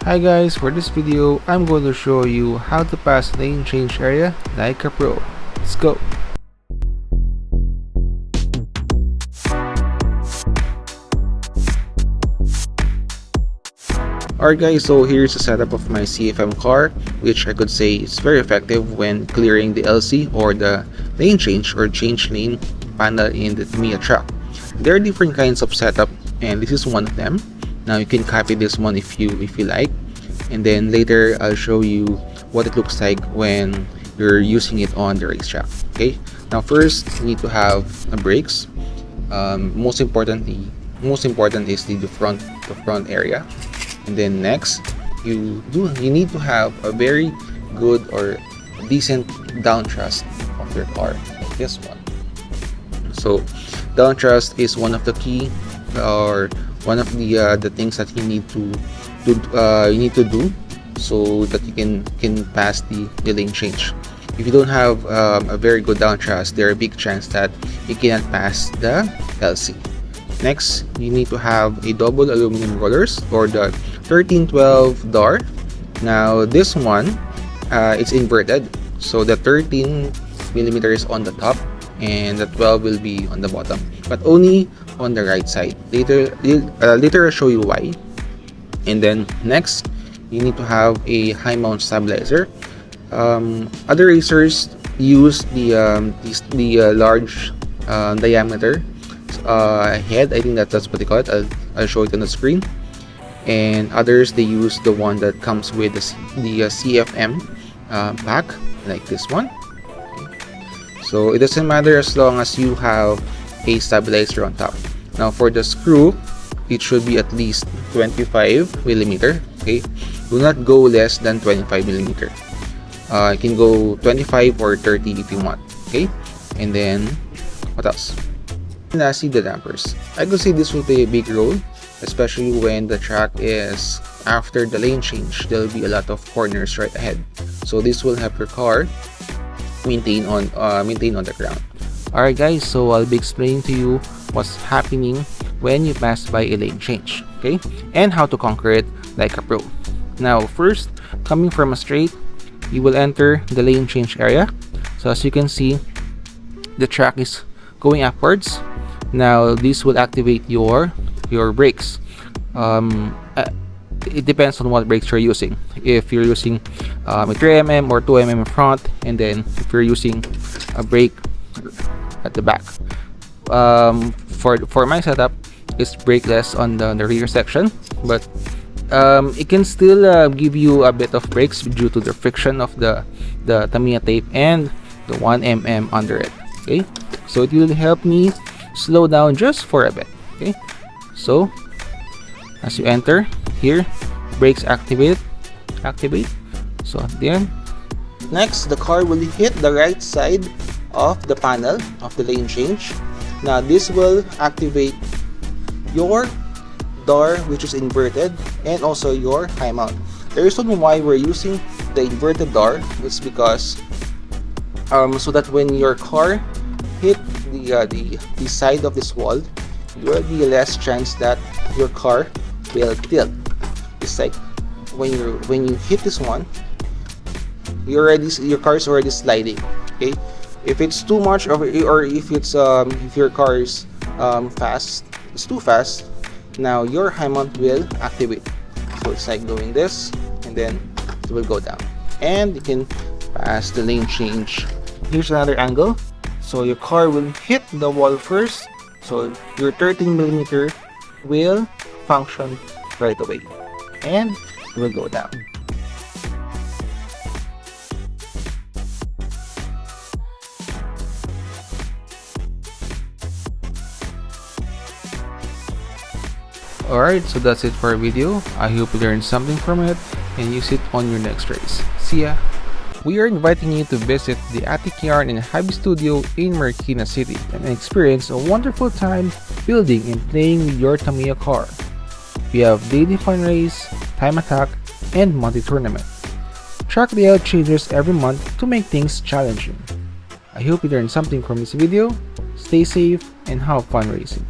Hi guys, for this video, I'm going to show you how to pass lane change area like a pro. Let's go! Alright guys, so here's the setup of my CFM car, which I could say is very effective when clearing the LC or the lane change or change lane panel in the Tamiya truck. There are different kinds of setup and this is one of them. Now you can copy this one if you like, and then later I'll show you what it looks like when you're using it on the racetrack. Okay, now first you need to have a brakes. Most important is the front area, and then next you need to have a very good or decent down thrust of your car, like this one. So down thrust is one of the key or one of the things that you need to do so that you can pass the lane change. If you don't have a very good down thrust, there are a big chance that you cannot pass the LC. Next, you need to have a double aluminum rollers or the 1312 door. Now this one it's inverted, so the 13 millimeters on the top and the 12 will be on the bottom, but only on the right side. Later I'll show you why. And then next, you need to have a high mount stabilizer. Other racers use the large diameter head. I think that's what they call it. I'll show it on the screen. And others, they use the one that comes with the CFM pack, like this one. So it doesn't matter as long as you have a stabilizer on top. Now for the screw, it should be at least 25 millimeter. Okay, do not go less than 25 millimeter. You can go 25 or 30 if you want. Okay, and then what else? Lastly, the dampers. I could say this will play a big role, especially when the track is after the lane change. There will be a lot of corners right ahead, so this will help your car maintain on the ground. Alright guys, so I'll be explaining to you what's happening when you pass by a lane change, okay, and how to conquer it like a pro. Now first, coming from a straight, you will enter the lane change area. So as you can see, the track is going upwards. Now this will activate your brakes. It depends on what brakes you're using. If you're using a 3mm or 2mm in front, and then if you're using a brake at the back. For my setup, it's brakeless on the rear section, but it can still give you a bit of brakes due to the friction of the Tamiya tape and the 1mm under it. Okay, so it will help me slow down just for a bit. Okay, so as you enter here, brakes activate. So then next, the car will hit the right side of the panel of the lane change. Now this will activate your door, which is inverted, and also your high mount. The reason why we're using the inverted door is because so that when your car hit the side of this wall, there will be less chance that your car will tilt. It's like when you hit this one, your car is already sliding. Okay, if it's too much or if it's if your car is it's too fast, now your high mount will activate. So it's like doing this, and then it will go down, and you can pass the lane change. Here's another angle. So your car will hit the wall first, so your 13mm will function right away, and it will go down. Alright, so that's it for our video. I hope you learned something from it and use it on your next race. See ya! We are inviting you to visit the Attic Yarn and Hobby Studio in Marikina City and experience a wonderful time building and playing with your Tamiya car. We have daily fun race, time attack, and monthly tournament. Track layout changes every month to make things challenging. I hope you learned something from this video. Stay safe and have fun racing.